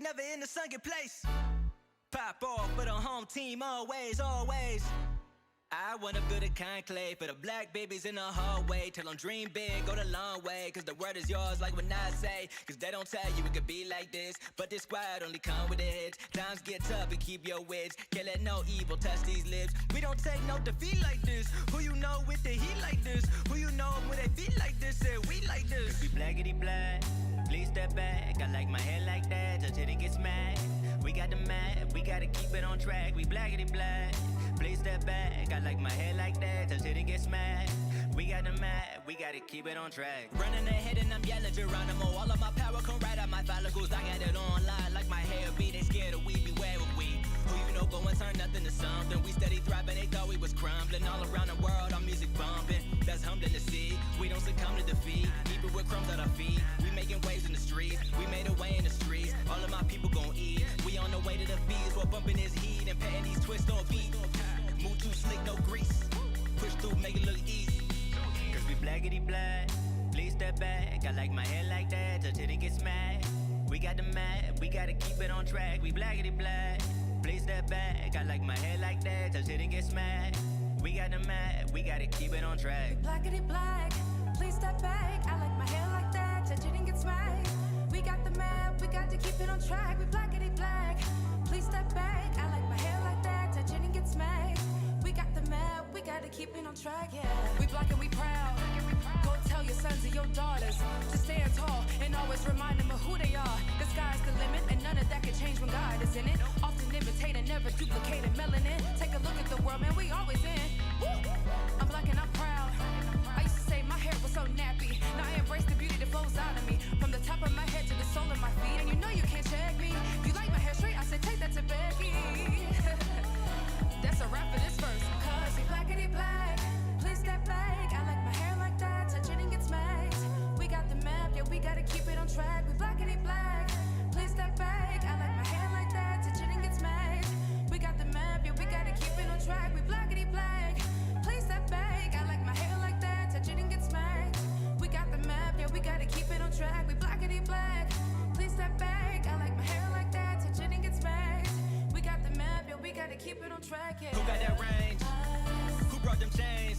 never in the sunken place. Pop off for the home team, always, always. I wanna build a conclave for the black babies in the hallway. Tell them dream big, go the long way. Cause the word is yours like when I say. Cause they don't tell you it could be like this. But this squad only come with the hits. Times get tough and keep your wits. Can't let no evil touch these lips. We don't take no defeat like this. Who you know with the heat like this? Who you know when they beat like this? And we like this. Cause we blackity black. Please step back. I like my hair like that. Just hit and get smacked. We got the map. We gotta keep it on track. We blackity black. Please step back, I like my hair like that, just hit and get smacked. We got the map, we gotta keep it on track. Running ahead and I'm yelling Geronimo. All of my power come right out my follicles. I got it online like my hair be. They scared of we, beware of we. Who you know go and turn nothing to something. We steady thriving, they thought we was crumbling. All around the world, our music bumping. That's humbling to see. We don't succumb to defeat. Keep it with crumbs at our feet. We making waves in the streets. We made a way in the streets. All of my people gon' eat. We on the way to the fees. While bumping this heat and patting these twists on beat. Move too slick, no grease. Push through, make it look easy. Cause we blackity black. Please step back. I like my hair like that, just hit and get smacked. We got the map, we gotta keep it on track. We blackity black. Please step back. I like my hair like that, just hit and get smacked. We got the map, we gotta keep it on track. We blackity black. Please step back. I like my hair like that, just hit and get smacked. We got the map, we got to keep it on track. We blackity black. Please step back. I like my hair like that, touch it and get smacked. We got the map, we gotta keep it on track, yeah. We black and we proud. Go tell your sons and your daughters to stand tall and always remind them of who they are. The sky's the limit and none of that can change when God is in it. Often imitating, never duplicating melanin. Take a look at the world, man, we always in. Woo! I'm black and I'm proud. I used to say my hair was so nappy. Now I embrace the beauty that flows out of me. From the top of my head to the sole of my feet. And you know you can't check me. You like my hair straight, I said take that to Becky. That's a wrap for this verse. Cause we blackity black. Please step back. I like my hair like that. Touch it and get smacked. We got the map, yeah, we gotta keep it on track. We blackity black. Please step back. I like my hair like that. Touch it and get smacked. We got the map, yeah, we gotta keep it on track. We blackity black. Please step back. I like my hair like that. Touch it and get smacked. We got the map, yeah, we gotta keep it on track. We blackity black. Please step back. I like my hair like that. Touch it and get smacked. We got the map, yeah, we gotta keep it on track, yeah. Who got that range? Who brought them chains?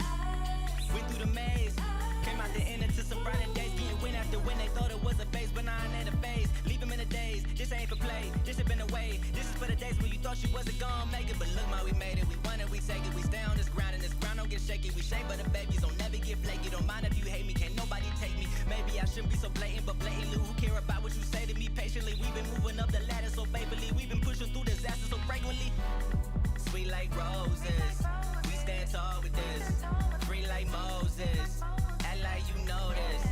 Went through the maze. Came out the end into some brighter days. Getting win after win. They thought it was a base, but now I ain't a phase. Leave them in the days. This ain't for play. This has been away. This is for the days when you thought you wasn't gonna make it. But look, ma, we made it. We won it, we take it. We stay on this ground, and this ground don't get shaky. We shape of the babies, don't never get flaky. Don't mind if you hate me, can't nobody take me. Maybe I shouldn't be so blatant, but blatantly, who care about what you say to me patiently? We've been moving up the ladder so faithfully. We've been pushing through disaster so frequently. Sweet like roses, we stand tall with this. Free like Moses, act like you know this.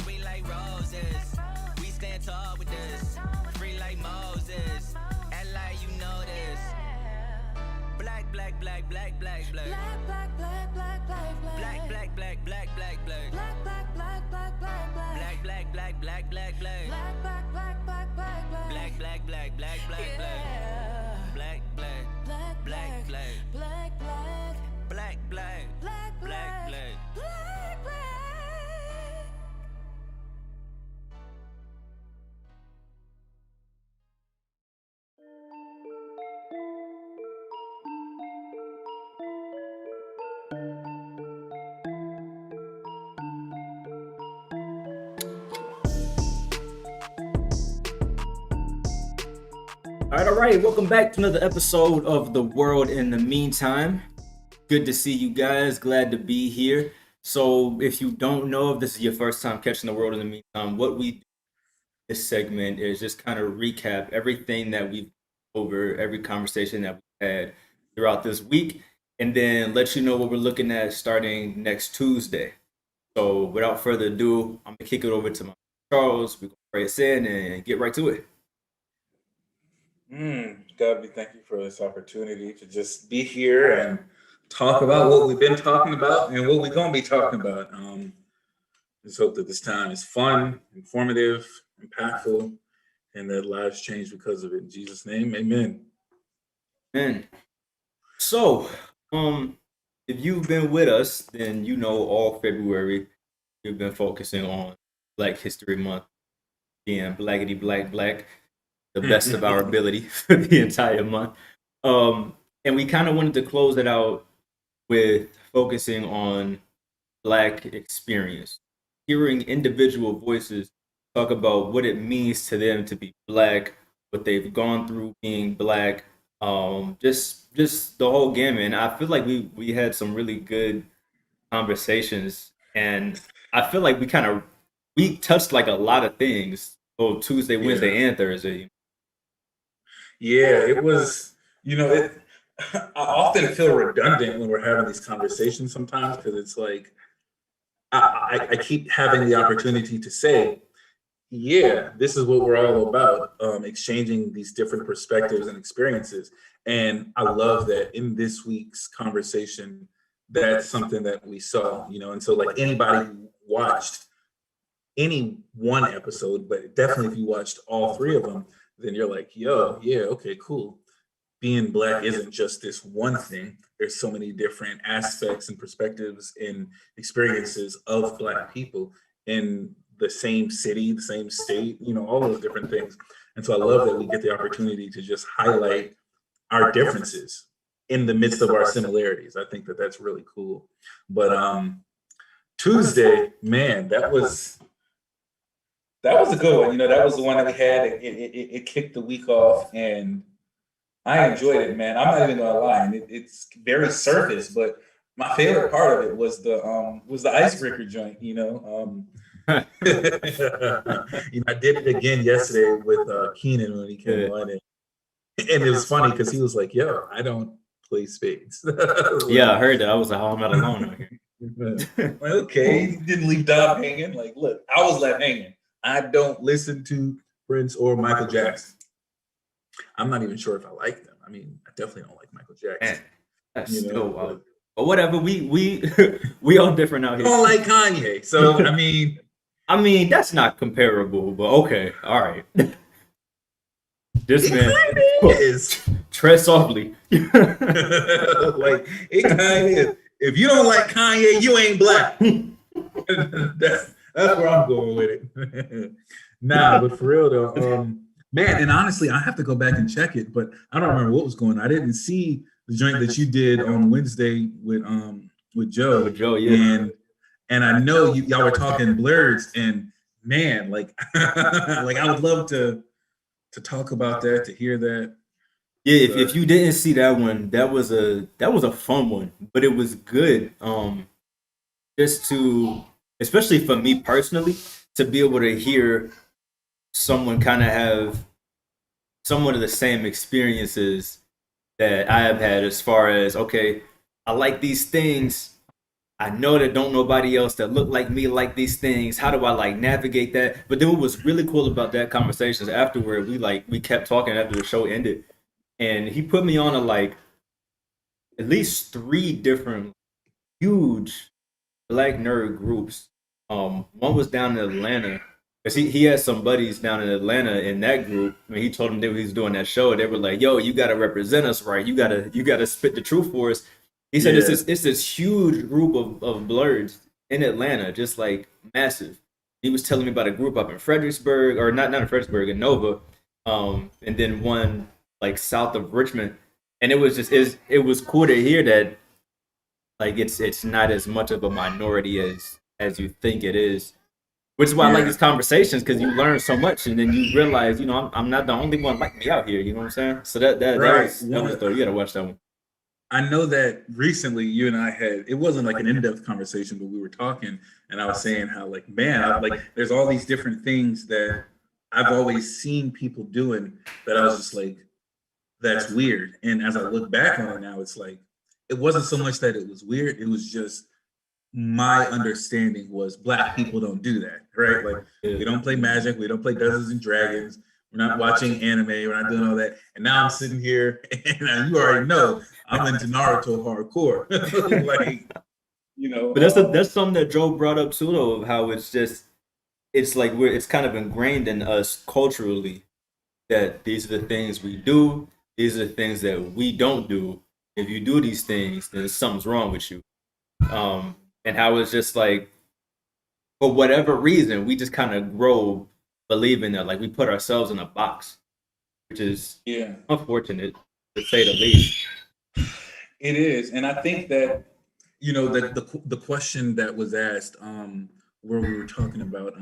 Sweet like roses, we stand tall with this. Free like Moses, act like you know this. Black, black, black, black, black, black. Black, black, black, black, black, black. Black, black, black, black, black, black. Black, black, black, black, black, black. Black, black, black, black, black, black. Black, black, black, black, black, black. Black, black, black, black, black, black. Yeah. Black, black, Black, black, black. black, black, Black, black, black, black, black. black, black. All right. Welcome back to another episode of The World in the Meantime. Good to see you guys. Glad to be here. So if you don't know, if this is your first time catching The World in the Meantime, what we do in this segment is just kind of recap everything that we've over, every conversation that we've had throughout this week, and then let you know what we're looking at starting next Tuesday. So without further ado, I'm gonna kick it over to my Charles. We're gonna pray us in and get right to it. God, we thank you for this opportunity to just be here and talk about what we've been talking about and what we're going to be talking about. Just hope that this time is fun, informative, impactful, and that lives change because of it. In Jesus' name, amen. Man. So, if you've been with us, then you know all February we've been focusing on Black History Month, being blackity black black. the best of our ability for the entire month. And we kind of wanted to close it out with focusing on Black experience, hearing individual voices talk about what it means to them to be Black, what they've gone through being Black, just the whole gamut. And I feel like we had some really good conversations, and I feel like we touched like a lot of things. Oh, Tuesday, Wednesday, and Thursday. Yeah, it was, I often feel redundant when we're having these conversations sometimes because it's like I keep having the opportunity to say, yeah, this is what we're all about, exchanging these different perspectives and experiences. And I love that in this week's conversation, that's something that we saw, and so like anybody who watched any one episode, but definitely if you watched all three of them, then you're like, yo, yeah, okay, cool. Being Black isn't just this one thing. There's so many different aspects and perspectives and experiences of Black people in the same city, the same state, all those different things. And so I love that we get the opportunity to just highlight our differences in the midst of our similarities. I think that that's really cool. But Tuesday, man, that was a good one. That was the one that we had. It kicked the week off, and I enjoyed it, man. I'm not even gonna lie. It's very surface, but my favorite part of it was the icebreaker joint. I did it again yesterday with Keenan when he came on, and it was funny because he was like, "Yo, I don't play spades." Yeah, I heard that. I was like, "Oh, I'm not alone out here." Like, okay, he didn't leave Dom hanging. Like, look, I was left hanging. I don't listen to Prince or Michael Jackson. I'm not even sure if I like them. I mean, I definitely don't like Michael Jackson. Man, that's still wild. But whatever, we all different out here. I don't like Kanye, so I mean that's not comparable. But okay, all right. This man is tread softly. Like it kind of is. If you don't like Kanye, you ain't Black. That's where I'm going with it. Nah, but for real though, man, and honestly, I have to go back and check it, but I don't remember what was going on. I didn't see the joint that you did on Wednesday with Joe. With Joe, yeah. And I know y'all were talking Blurs, and man, like like I would love to talk about that, to hear that. Yeah, if you didn't see that one, that was a fun one, but it was good. Just to, especially for me personally, to be able to hear someone kind of have somewhat of the same experiences that I have had, as far as, okay, I like these things. I know that don't nobody else that look like me like these things. How do I like navigate that? But then what was really cool about that conversation is afterward, we kept talking after the show ended, and he put me on to like at least 3 different huge Black nerd groups. One was down in Atlanta, because he had some buddies down in Atlanta in that group. I mean, he told them that he was doing that show. They were like, "Yo, you got to represent us, right? You gotta spit the truth for us." He said it's this huge group of Blurs in Atlanta, just like massive. He was telling me about a group up in Fredericksburg, or not in Fredericksburg, in Nova, and then one like south of Richmond. And it was cool to hear that, like it's not as much of a minority as you think it is. Which is why I like these conversations, because you learn so much, and then you realize, I'm not the only one like me out here. You know what I'm saying? So that was dope. You gotta watch that one. I know that recently you and I had, it wasn't like an in-depth conversation, but we were talking, and I was saying how like, man, there's all these different things that I've always seen people doing that I was just like, that's weird. And as I look back on it now, it's like, it wasn't so much that it was weird. It was just, my understanding was Black people don't do that, right? Like, we don't play Magic, we don't play Dungeons and Dragons, we're not watching anime, we're not doing all that. And now I'm sitting here, and you already know I'm into Naruto hardcore. But that's something that Joe brought up too, though, of how it's like it's kind of ingrained in us culturally that these are the things we do, these are the things that we don't do. If you do these things, then something's wrong with you. And how it's just like, for whatever reason, we just kind of grow believing that, like, we put ourselves in a box. which is Yeah, unfortunate to say the least. it is. And I think that, you know, the question that was asked, where we were talking about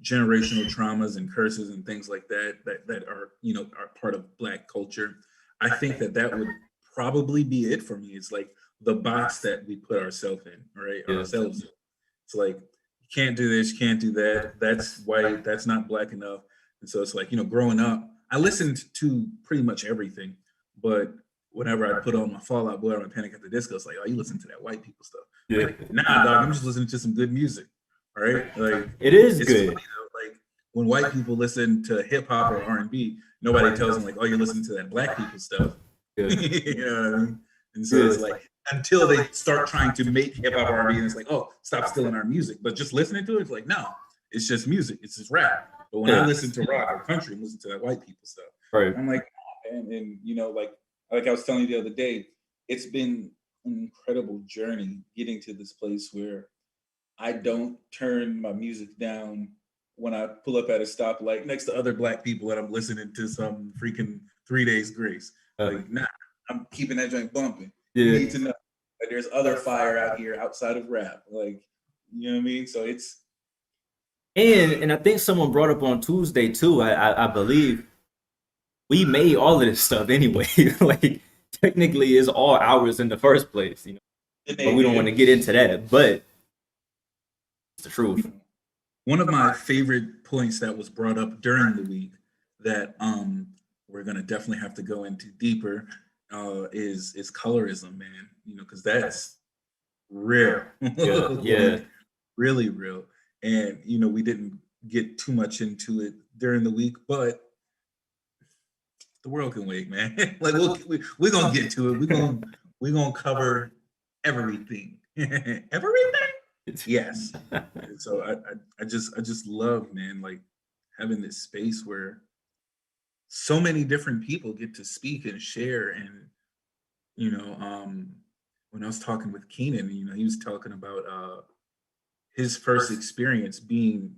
generational traumas and curses and things like that, that are, you know, are part of Black culture. I think that that would probably be it for me. It's like the box that we put ourselves in, right? Yeah. Ourselves in. It's like, you can't do this, you can't do that. That's white, that's not Black enough. And so it's like, you know, growing up, I listened to pretty much everything, but whenever I put on my Fall Out Boy or my Panic at the Disco, it's like, oh, you listen to that white people stuff. Yeah. Like, nah, dog, I'm just listening to some good music. All right. Like, It is it's good. funny though, like when white people listen to hip hop or R&B, nobody tells them like, oh, you're listening to that Black people stuff. Yeah. You know what I mean? And so it's like, until they start trying to make hip hop R&B, and it's like, oh, stop stealing our music. But just listening to it, it's like, no, it's just music. It's just rap. But when I listen to rock or country, I'm listening to that white people stuff. Right. I'm like, oh, man. And you know, like I was telling you the other day, it's been an incredible journey getting to this place where I don't turn my music down when I pull up at a stoplight next to other Black people and I'm listening to some freaking 3 Days Grace. Like, nah, I'm keeping that joint bumping. You Yeah. need to know that there's other fire out here outside of rap. Like, you know what I mean? So it's And I think someone brought up on Tuesday too. I believe we made all of this stuff anyway. Like technically, it's all ours in the first place, you know. But we don't want to get into that. But it's the truth. one of my favorite points that was brought up during the week that we're gonna definitely have to go into deeper is colorism, man. You know, because that's real. Yeah. Yeah. Like, really real. And you know, we didn't get too much into it during the week, but the world can wait, man. Like we're gonna get to it. We're gonna cover everything. Everything. Yes. And so I just love, man, like having this space where so many different people get to speak and share. And you know, when I was talking with Keenan, you know, he was talking about his first experience being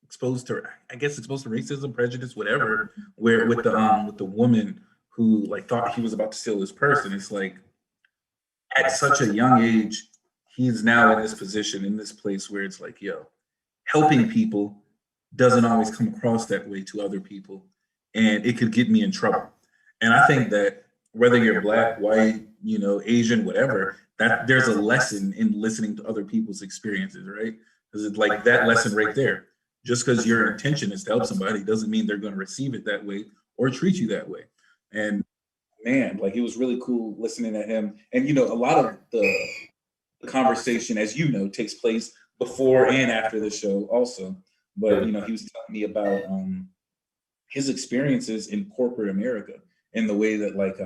exposed to, I guess, exposed to racism, prejudice, whatever, where with the woman who like thought he was about to steal his purse. And it's like at such a young age, he's now in this position, in this place where it's like, yo, helping people doesn't always come across that way to other people. And it could get me in trouble. And I think that whether you're Black, white, you know, Asian, whatever, that there's a lesson in listening to other people's experiences, right? Because it's like that lesson right there. Just because your intention is to help somebody doesn't mean they're going to receive it that way or treat you that way. And man, like it was really cool listening to him. And you know, a lot of the conversation, as you know, takes place before and after the show also. But you know, he was telling me about his experiences in corporate America and the way that like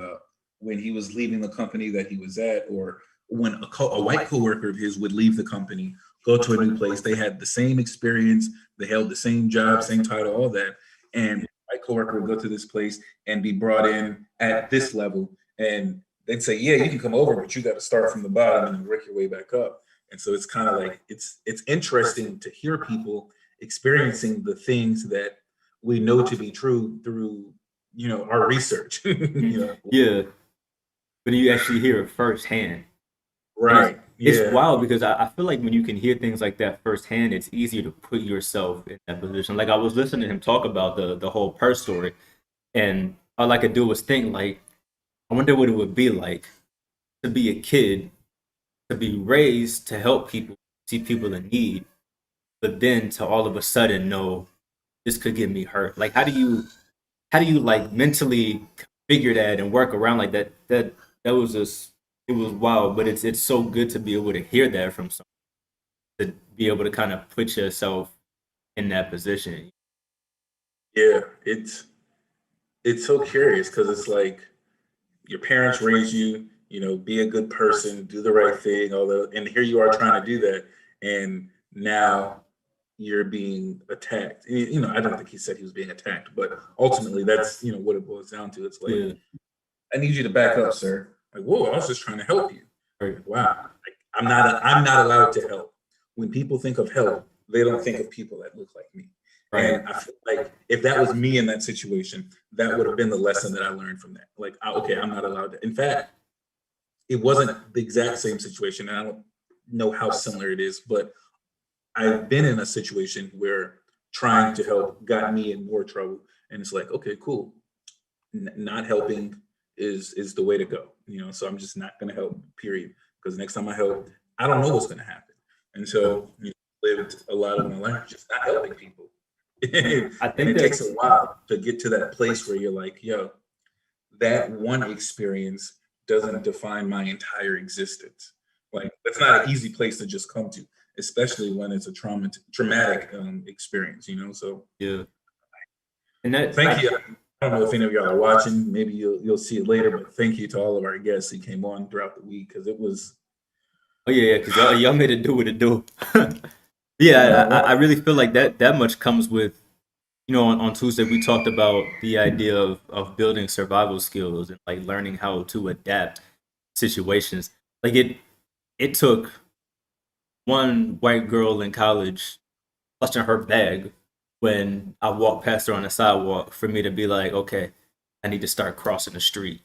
when he was leaving the company that he was at, or when a white coworker of his would leave the company, go to a new place, they had the same experience, they held the same job, same title, all that. And my coworker would go to this place and be brought in at this level. And they'd say, yeah, you can come over, but you got to start from the bottom and work your way back up. And so it's kind of like, it's interesting to hear people experiencing the things that we know to be true through, you know, our research. You know? Yeah. But you actually hear it firsthand. Right. It's wild because I feel like when you can hear things like that firsthand, it's easier to put yourself in that position. Like I was listening to him talk about the whole purse story, and all I could do was think like, I wonder what it would be like to be a kid, to be raised to help people, see people in need, but then to all of a sudden know this could get me hurt. Like how do you like mentally figure that and work around like that? That was just, it was wild, but it's so good to be able to hear that from someone, to be able to kind of put yourself in that position. Yeah, it's so curious because it's like your parents raised you, you know, be a good person, do the right thing, although, and here you are trying to do that, and now you're being attacked. You know, I don't think he said he was being attacked, but ultimately that's, you know, what it boils down to. It's like, Yeah. I need you to back up, sir. Like, whoa, I was just trying to help you. Right. Wow, like, I'm not allowed to help. When people think of help, they don't think of people that look like me. And I feel like if that was me in that situation, that would have been the lesson that I learned from that. Like, okay, I'm not allowed to. In fact, it wasn't the exact same situation, and I don't know how similar it is, but I've been in a situation where trying to help got me in more trouble. And it's like, okay, cool. Not helping is the way to go. So I'm just not going to help, period. Because next time I help, I don't know what's going to happen. And so lived a lot of my life just not helping people. I And think it that takes a while to get to that place where you're like, yo, that one experience doesn't define my entire existence. Like, that's not an easy place to just come to, especially when it's a traumatic experience. So yeah, and that thank you. I don't know if any of y'all are watching. Maybe you'll see it later, but thank you to all of our guests who came on throughout the week, because it was. Oh yeah, because y'all made it do what it do. Yeah, I really feel like that much comes with, on Tuesday we talked about the idea of building survival skills and like learning how to adapt situations. Like it took one white girl in college clutching her bag when I walked past her on the sidewalk for me to be like, okay, I need to start crossing the street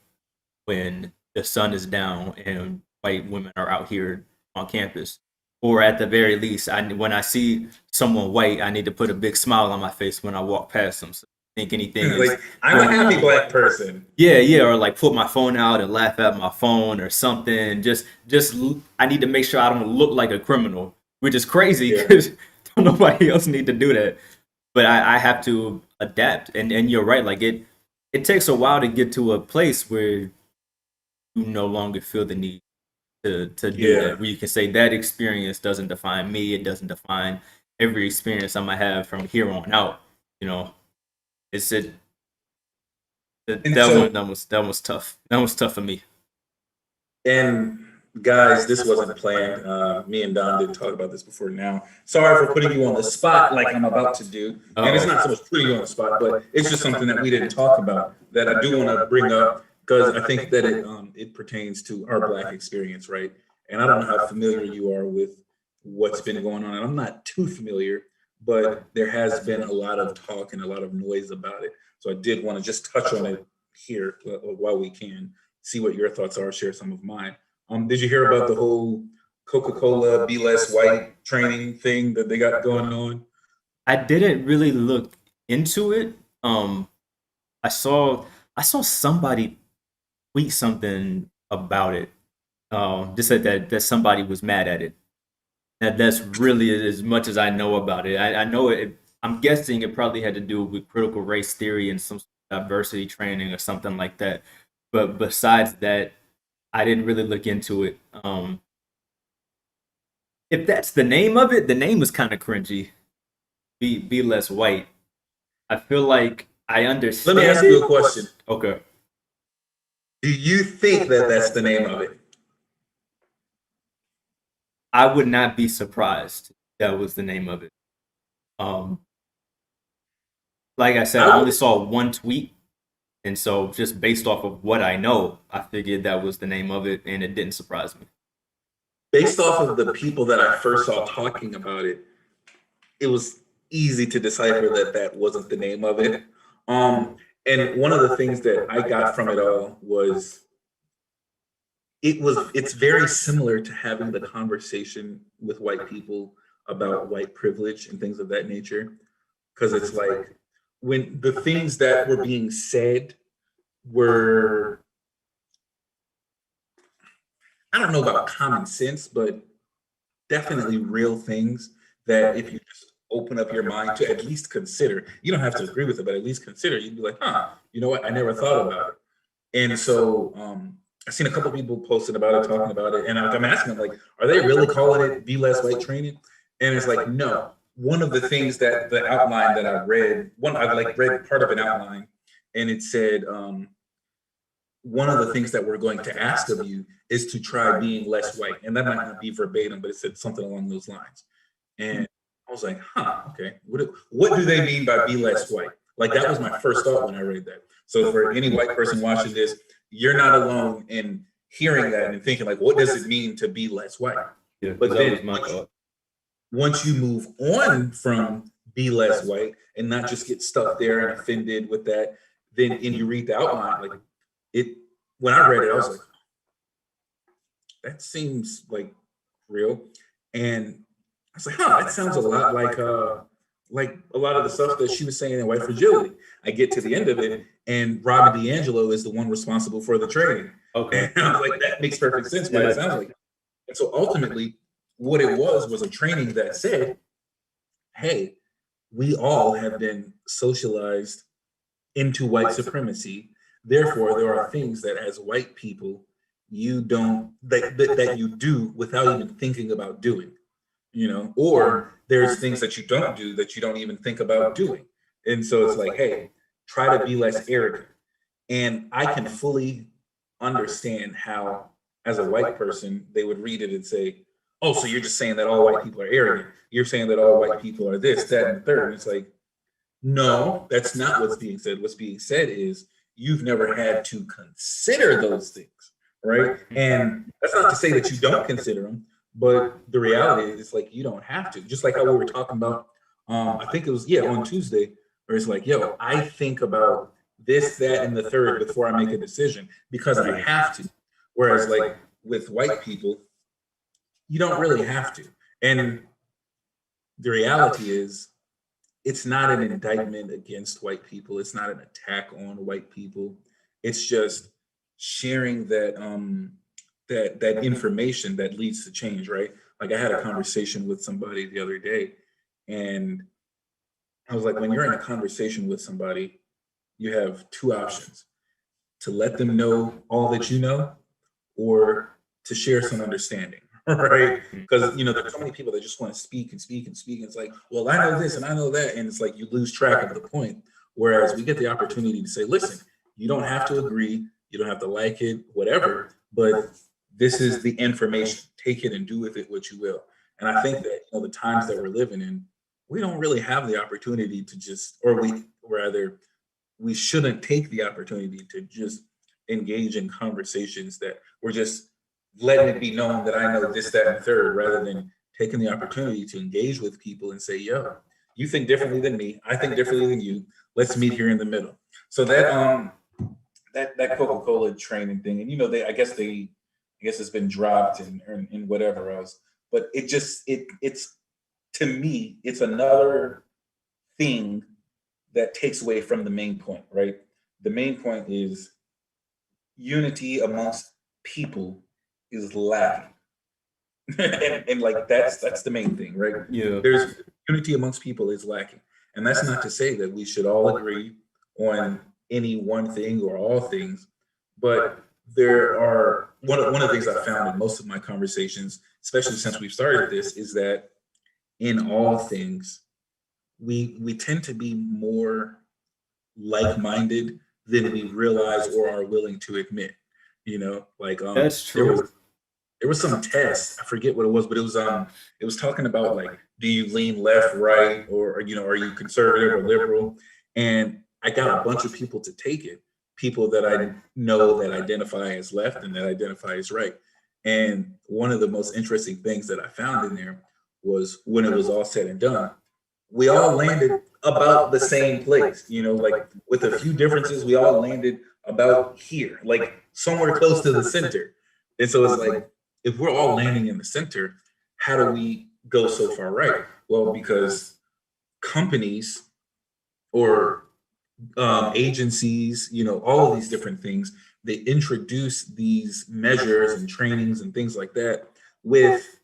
when the sun is down and white women are out here on campus. Or at the very least, when I see someone white, I need to put a big smile on my face when I walk past them. So I think anything is Like, I'm a happy Black person. yeah, or like put my phone out and laugh at my phone or something. Just I need to make sure I don't look like a criminal, which is crazy Yeah. because nobody else need to do that. But I have to adapt, and you're right. Like it takes a while to get to a place where you no longer feel the need to do Yeah. that, where you can say that experience doesn't define me. It doesn't define every experience I'm gonna have from here on out. It's it. That, And that so- one that was tough. That was tough for me. And guys, this wasn't planned. Me and Don didn't talk about this before now. Sorry for putting you on the spot like I'm about to do. And it's not so much putting you on the spot, but it's just something that we didn't talk about that I do want to bring up, because I think that it pertains to our Black experience, right? And I don't know how familiar you are with what's been going on. And I'm not too familiar, but there has been a lot of talk and a lot of noise about it. So I did want to just touch on it here while we can, see what your thoughts are, share some of mine. Did you hear about the whole Coca-Cola Be Less White training thing that they got going on? I didn't really look into it. I saw somebody tweet something about it. Just said that somebody was mad at it. That's really as much as I know about it. I know it. I'm guessing it probably had to do with critical race theory and some diversity training or something like that. But besides that, I didn't really look into it. If that's the name of it, the name is kind of cringy. Be less white. I feel like I understand. Let me ask you a question. Okay. Do you think that that's the name of it? I would not be surprised if that was the name of it. Like I said, I only saw one tweet, and so just based off of what I know, I figured that was the name of it, and it didn't surprise me. Based off of the people that I first saw talking about it, it was easy to decipher that that wasn't the name of it. And one of the things that I got from it all was it's very similar to having the conversation with white people about white privilege and things of that nature. Because it's like, when the things that were being said were, I don't know about common sense, but definitely real things that if you just open up your mind to at least consider, you don't have to agree with it, but at least consider, you'd be like, you know what? I never thought about it. And so I've seen a couple people posting about it, talking about it, and I'm asking them, like, are they really calling it Be Less White training? And it's like, no. One of the things that the outline that I read, I read part of an outline, and it said, one of the things that we're going to ask of you is to try being less white. And that might not be verbatim, but it said something along those lines. And I was like, okay. What do they mean by be less white? Like, that was my first thought when I read that. So for any white person watching this, you're not alone in hearing that and thinking, like, what does it mean to be less white? Yeah, But that then was my thought. once you move on from be less white and not just get stuck there and offended with that. Then, and you read the outline, like it, when I read it, I was like, that seems like real. And I was like, huh, that sounds a lot like a lot of the stuff that she was saying in White Fragility. I get to the end of it, and Robin DiAngelo is the one responsible for the training. Okay. And I was like, that makes perfect sense, but it sounds like. And so ultimately, what it was a training that said, hey, we all have been socialized into white supremacy. Therefore, there are things that as white people, you don't, that you do without even thinking about doing, or there's things that you don't do that you don't even think about doing. And so it's like, hey, try to be less arrogant. And I can fully understand how, as a white person, they would read it and say, oh, so you're just saying that all white people are arrogant. You're saying that all white people are this, that, and the third. And it's like, no, that's not what's being said. What's being said is you've never had to consider those things, right? And that's not to say that you don't consider them, but the reality is like you don't have to. Just like how we were talking about, I think it was, on Tuesday, where it's like, yo, I think about this, that, and the third before I make a decision because I have to. Whereas like with white people, you don't really have to. And the reality is, it's not an indictment against white people. It's not an attack on white people. It's just sharing that that information that leads to change, right? Like I had a conversation with somebody the other day, and I was like, when you're in a conversation with somebody, you have two options: to let them know all that you know, or to share some understanding. Right? Because there's so many people that just want to speak and speak and speak. And it's like, well, I know this and I know that. And it's like you lose track of the point. Whereas we get the opportunity to say, listen, you don't have to agree, you don't have to like it, whatever, but this is the information. Take it and do with it what you will. And I think that the times that we're living in, we don't really have the opportunity to just, or we shouldn't take the opportunity to just engage in conversations that we're just letting it be known that I know this, that, and the third, rather than taking the opportunity to engage with people and say, yo, you think differently than me, I think differently than you. Let's meet here in the middle. So that that Coca-Cola training thing, and I guess it's been dropped and whatever else. But it's to me, it's another thing that takes away from the main point, right? The main point is unity amongst people is lacking. and like that's the main thing, right? Yeah. There's unity amongst people is lacking. And that's not to say that we should all agree on any one thing or all things, but there are one of the things I found in most of my conversations, especially since we've started this, is that in all things, we tend to be more like-minded than we realize or are willing to admit. That's true. There was some test, I forget what it was, but it was talking about like, do you lean left, right, or are you conservative or liberal? And I got a bunch of people to take it, people that I know that identify as left and that identify as right. And one of the most interesting things that I found in there was when it was all said and done, we all landed about the same place, like with a few differences, we all landed about here, like somewhere close to the center. And so it's like, if we're all landing in the center, how do we go so far right? Well, because companies or agencies, all of these different things, they introduce these measures and trainings and things like that with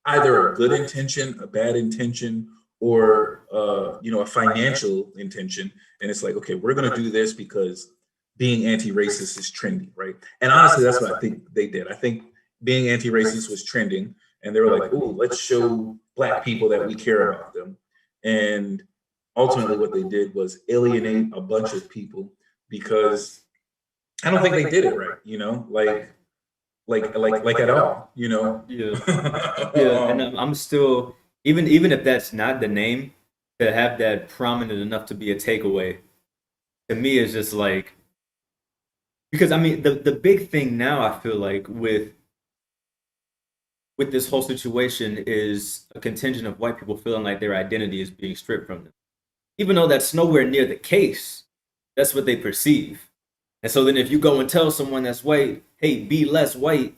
either a good intention, a bad intention, or a financial intention. And it's like, okay, we're going to do this because being anti-racist is trendy, right? And honestly, that's what I think they did. I think being anti-racist was trending, and they were like, "Ooh, let's show Black people that we care about them." And ultimately, what they did was alienate a bunch of people because I don't think they did it right. Like at all. Yeah. Yeah, and I'm still even if that's not the name, to have that prominent enough to be a takeaway, to me is just like, because I mean the big thing now I feel like with with this whole situation is a contingent of white people feeling like their identity is being stripped from them. Even though that's nowhere near the case, that's what they perceive. And so then if you go and tell someone that's white, hey, be less white,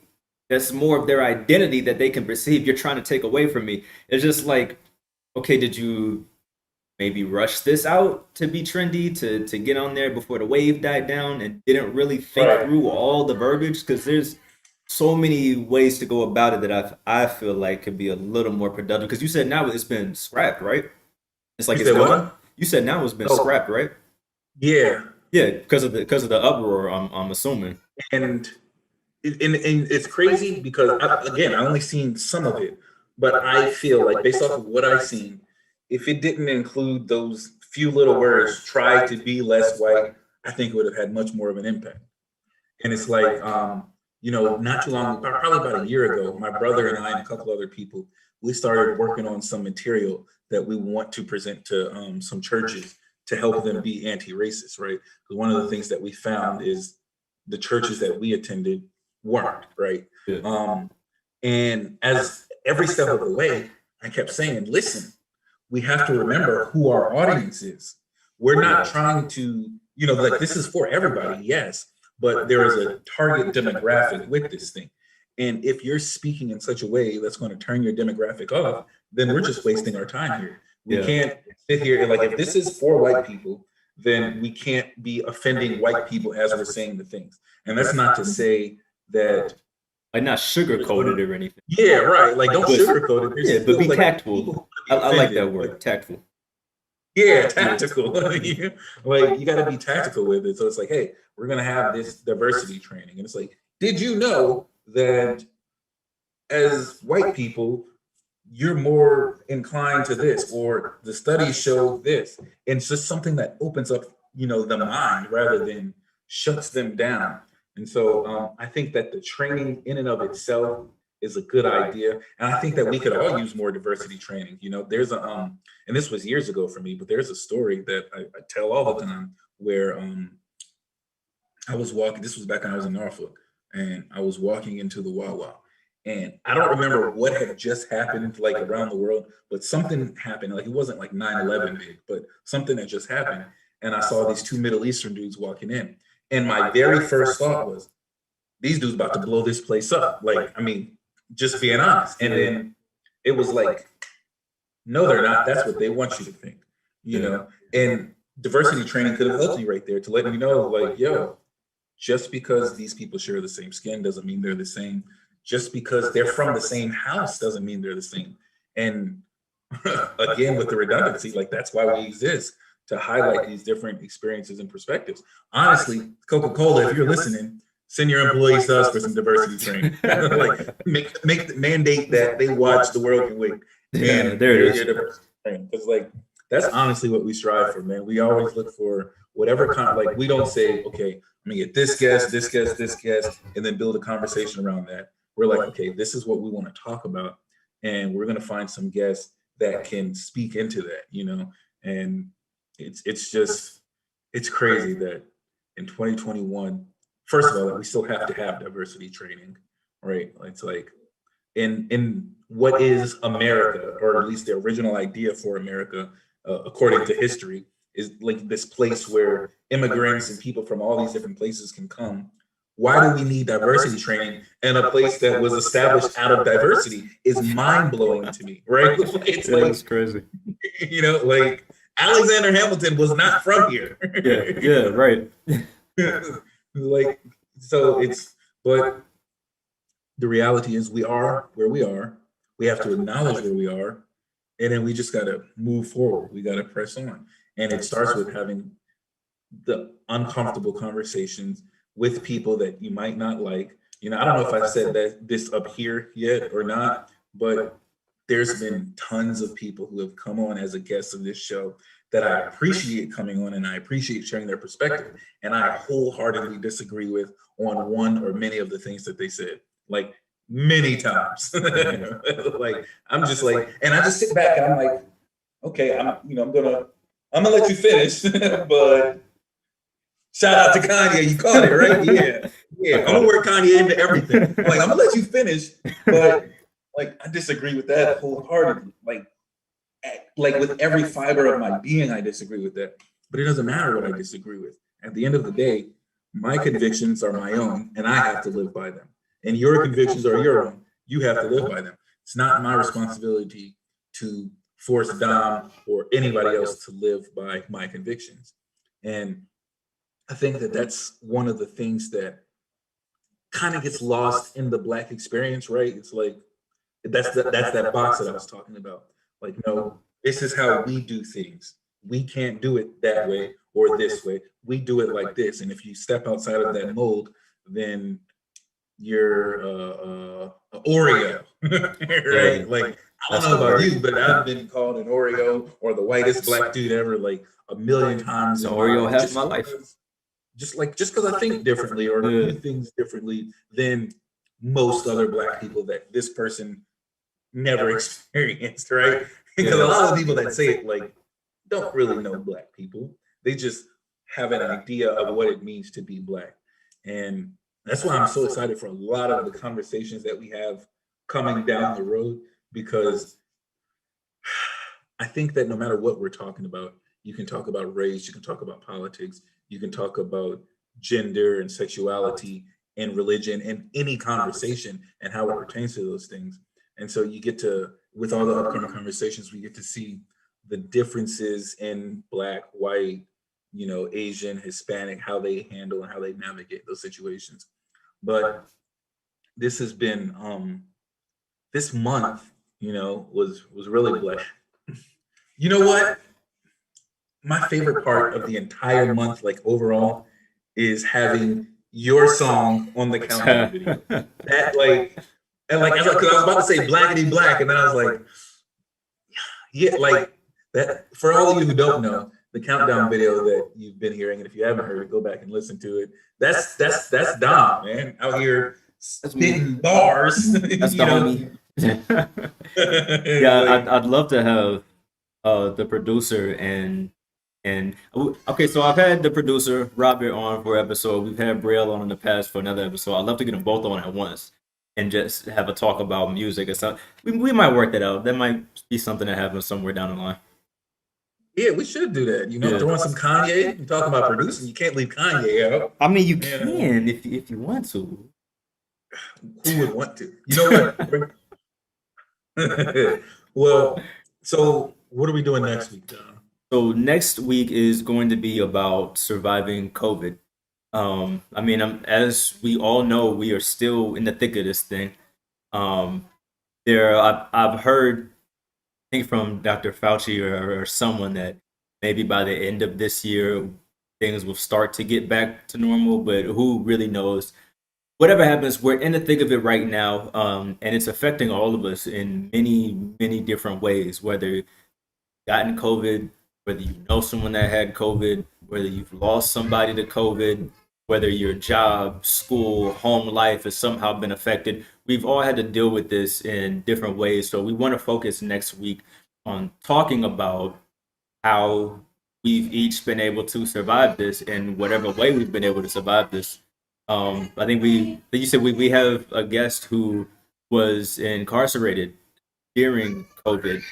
that's more of their identity that they can perceive. You're trying to take away from me. It's just like, okay, did you maybe rush this out to be trendy, to get on there before the wave died down and didn't really think Right. through all the verbiage? Because there's so many ways to go about it that I feel like could be a little more productive. Because you said now it's been scrapped, right? It's like You it's said gone. what? You said now it's been Oh. scrapped, right? Yeah. Yeah, because of the uproar. I'm assuming. And it's crazy because again, I only seen some of it, but I feel like based off of what I've seen, if it didn't include those few little words, try to be less white, I think it would have had much more of an impact. And it's like, not too long, probably about a year ago, my brother and I and a couple other people, we started working on some material that we want to present to some churches to help them be anti-racist, right? Because one of the things that we found is the churches that we attended weren't, right? Yeah. And as every step of the way, I kept saying, listen, we have to remember who our audience is. We're not trying to, like this is for everybody, yes, but there is a target demographic with this thing. And if you're speaking in such a way that's going to turn your demographic off, then we're just wasting our time here. We Yeah. can't sit here and like, if this is for white people, then we can't be offending white people as we're saying the things. And that's not to say that, Like not sugarcoated or anything. yeah, right. Like don't sugarcoat it. There's Yeah, but be still, like, tactful. people who I be like that offended. word, tactful. Yeah, tactical. Like you got to be tactical with it. So it's like, hey, we're gonna have this diversity training, and it's like, did you know that as white people, you're more inclined to this, or the studies show this, and it's just something that opens up, the mind rather than shuts them down. And so I think that the training in and of itself is a good idea, and I think that we could all use more diversity training. There's a and this was years ago for me, but there's a story that I tell all the time where I was walking. This was back when I was in Norfolk, and I was walking into the Wawa, and I don't remember what had just happened like around the world, but something happened. Like it wasn't like 9/11 big, but something that just happened, and I saw these two Middle Eastern dudes walking in, and my very first thought was, these dudes about to blow this place up. Like, I mean, just being honest. And then it was like, no, they're not. That's what they want you to think, And diversity training could have helped me right there to let me know, like, yo, just because these people share the same skin doesn't mean they're the same. Just because they're from the same house doesn't mean they're the same. And again, with the redundancy, like that's why we exist, to highlight these different experiences and perspectives. Honestly, Coca-Cola, if you're listening, send your employees to us for some diversity training. Like make the mandate that they watch The World Can Wait. Yeah, there it is. Because like that's honestly what we strive for, man. We always look for whatever like we don't say, okay, I'm gonna get this guest, this guest, this guest, and then build a conversation around that. We're like, okay, this is what we want to talk about, and we're gonna find some guests that can speak into that, and it's crazy that in 2021, first of all, we still have to have diversity training, right? It's like in what is America, or at least the original idea for America, according to history, is like this place where immigrants and people from all these different places can come. Why do we need diversity training in a place that was established out of diversity is mind-blowing to me, right? It's like, That's crazy. like Alexander Hamilton was not from here. Yeah, right. Like, so but the reality is we are where we are. We have to acknowledge where we are, and then we just got to move forward. We got to press on. And it starts with having the uncomfortable conversations with people that you might not like. I don't know if I said this up here yet or not, but there's been tons of people who have come on as a guest of this show that I appreciate coming on, and I appreciate sharing their perspective. And I wholeheartedly disagree with on one or many of the things that they said, like many times. Like, I'm just like, and I just sit back and I'm like, okay, I'm gonna let you finish, but shout out to Kanye, you caught it, right? Yeah. I'm gonna work Kanye into everything. Like, I'm gonna let you finish, but Like, I disagree with that wholeheartedly. Like with every fiber of my being, I disagree with that. But it doesn't matter what I disagree with. At the end of the day, my convictions are my own, and I have to live by them. And your convictions are your own. You have to live by them. It's not my responsibility to force Dom or anybody else to live by my convictions. And I think that that's one of the things that kind of gets lost in the Black experience, right? It's like that's that box that I was talking about. Like, no, this is how we do things. We can't do it that way or this way. We do it like this. And if you step outside of that mold, then you're a Oreo, right? Like, I don't know about you, but I've been called an Oreo or the whitest Black dude ever, like a million times. The Oreo half my life. Just because I think differently or do things differently than most other Black people that this person never experienced, right? Because a lot of people that say it like don't really know Black people. They just have an idea of what it means to be Black. And that's why I'm so excited for a lot of the conversations that we have coming down the road, because I think that no matter what we're talking about, you can talk about race, you can talk about politics, you can talk about gender and sexuality and religion and any conversation and how it pertains to those things. And so you get to, with all the upcoming conversations, we get to see the differences in Black, white, Asian, Hispanic, how they handle and how they navigate those situations. But this has been, this month, was really Black. You know what? My favorite part of the entire month, like overall, is having your song on the countdown video. That because I was about to say Blackity Black, and then I was like, yeah, like that. For all of you who don't know, the countdown video that you've been hearing, and if you haven't heard it, go back and listen to it. That's Dom, man, out here spitting bars. That's the homie. Yeah, I'd love to have the producer and okay, so I've had the producer Robert on for an episode. We've had Braille on in the past for another episode. I'd love to get them both on at once and just have a talk about music and stuff. We might work that out. That might be something that happens somewhere down the line. Yeah, we should do that. Throwing some Kanye. You talking about producing? You can't leave Kanye out. I mean, you can if you want to. Who would want to? You know what? Well, so what are we doing next week, John? So next week is going to be about surviving COVID. I mean, as we all know, we are still in the thick of this thing. I've heard, I think from Dr. Fauci or someone, that maybe by the end of this year, things will start to get back to normal, but who really knows? Whatever happens, we're in the thick of it right now, and it's affecting all of us in many, many different ways, whether you've gotten COVID, whether you know someone that had COVID, whether you've lost somebody to COVID, whether your job, school, home life has somehow been affected. We've all had to deal with this in different ways. So we want to focus next week on talking about how we've each been able to survive this in whatever way we've been able to survive this. I think you said we have a guest who was incarcerated during COVID,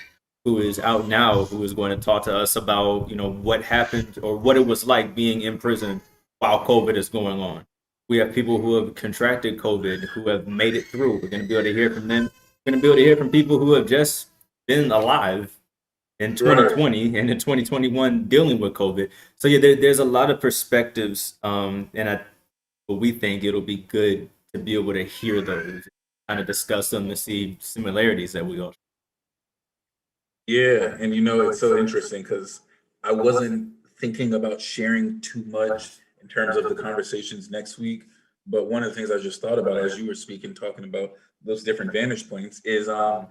who is out now, who is going to talk to us about, what happened or what it was like being in prison while COVID is going on. We have people who have contracted COVID, who have made it through. We're going to be able to hear from them. We're going to be able to hear from people who have just been alive in 2020 and in 2021 dealing with COVID. So yeah, there's a lot of perspectives, and we think it'll be good to be able to hear those, kind of discuss them and see similarities that we all. Yeah, and it's so interesting because I wasn't thinking about sharing too much in terms of the conversations next week, but one of the things I just thought about as you were speaking, talking about those different vantage points is, I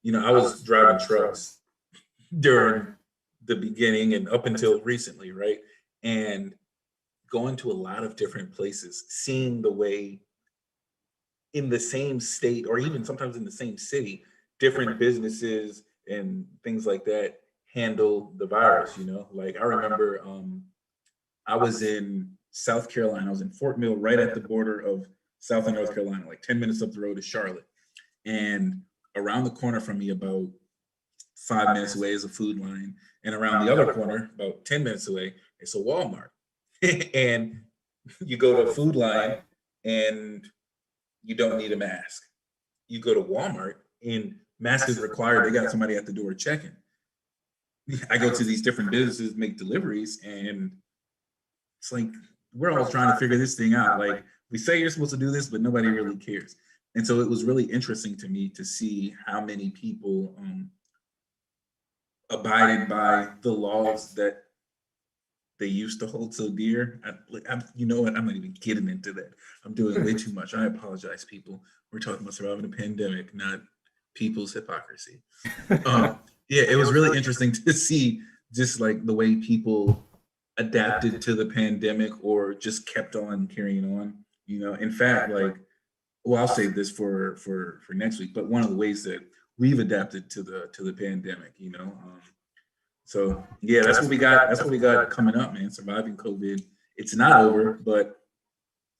was driving trucks during the beginning and up until recently, right? And going to a lot of different places, seeing the way in the same state or even sometimes in the same city, different businesses and things like that handle the virus, Like I remember I was in South Carolina. I was in Fort Mill, right at the border of South and North Carolina, like 10 minutes up the road to Charlotte. And around the corner from me, about 5 minutes away, is a Food Line, and around the other corner, about 10 minutes away, it's a Walmart. And you go to Food Line, and you don't need a mask. You go to Walmart, and mask is required. They got somebody at the door checking. I go to these different businesses, make deliveries, and it's like we're all trying to figure this thing out. Like, we say you're supposed to do this, but nobody really cares. And so it was really interesting to me to see how many people abided by the laws that they used to hold so dear. You know what? I'm not even getting into that. I'm doing way too much. I apologize, people. We're talking about surviving a pandemic, not people's hypocrisy. Yeah, it was really interesting to see just like the way people adapted to the pandemic or just kept on carrying on. You know, in fact, like, well, I'll save this for next week. But one of the ways that we've adapted to the pandemic, you know. So yeah, that's what we got. That's what we got coming up, man. Surviving COVID. It's not over, but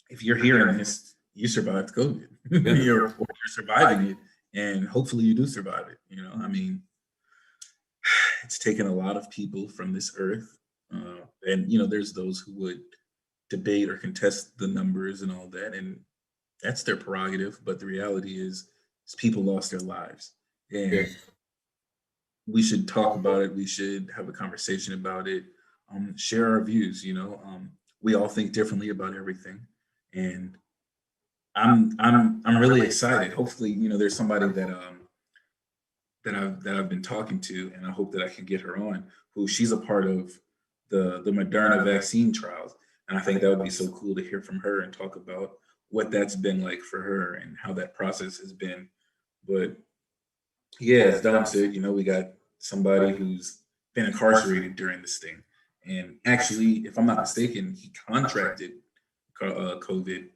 if you're hearing this, you survived COVID. You're surviving it, and hopefully you do survive it. You know, I mean, it's taken a lot of people from this earth, and you know, there's those who would debate or contest the numbers and all that, and that's their prerogative. But the reality is people lost their lives, and we should talk about it. We should have a conversation about it. Share our views. You know, we all think differently about everything, and I'm really excited. Hopefully, you know, there's somebody that I've been talking to, and I hope that I can get her on. Who she's a part of the Moderna vaccine trials, and I think that would be so cool to hear from her and talk about what that's been like for her and how that process has been. But yeah, as Dom said, you know, we got somebody who's been incarcerated during this thing, and actually, if I'm not mistaken, he contracted COVID,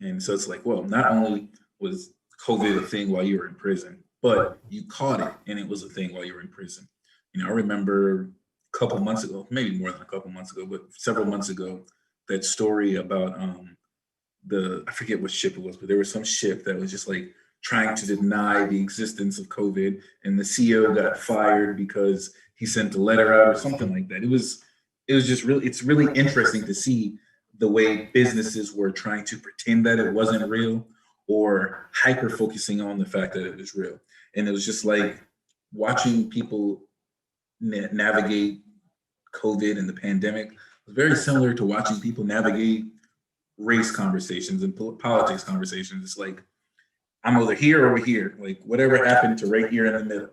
and so it's like, well, not only was COVID a thing while you were in prison, but you caught it, and it was a thing while you were in prison. You know, I remember a couple months ago, maybe more than a couple months ago, but several months ago, that story about I forget what ship it was, but there was some ship that was just like trying to deny the existence of COVID, and the CEO got fired because he sent a letter out or something like that. It was just really, it's really interesting to see the way businesses were trying to pretend that it wasn't real or hyper focusing on the fact that it was real. And it was just like watching people navigate COVID and the pandemic was very similar to watching people navigate race conversations and politics conversations. It's like, I'm either here or over here. Like, whatever happened to right here in the middle?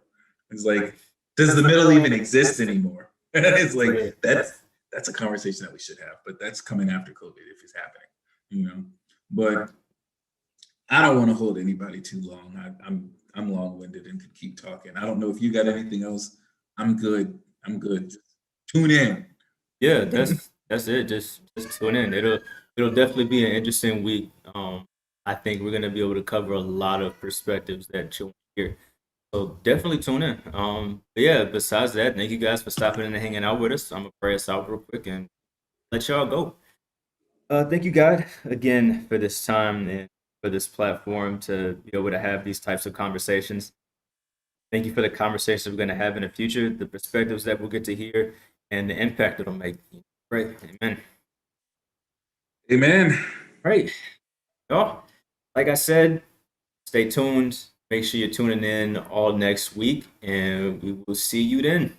It's like, does the middle even exist anymore? It's like, that's a conversation that we should have, but that's coming after COVID if it's happening, you know. But I don't want to hold anybody too long. I'm long-winded and could keep talking. I don't know if you got anything else. I'm good. Just tune in. Yeah, that's it. Just tune in. It'll definitely be an interesting week. I think we're gonna be able to cover a lot of perspectives that you'll hear. So definitely tune in. But yeah, besides that, thank you guys for stopping in and hanging out with us. I'm gonna pray us out real quick and let y'all go. Thank you, God, again for this time and for this platform to be able to have these types of conversations. Thank you for the conversations we're gonna have in the future, the perspectives that we'll get to hear, and the impact it'll make. Great. Amen. Amen. Right. Y'all, like I said, stay tuned. Make sure you're tuning in all next week, and we will see you then.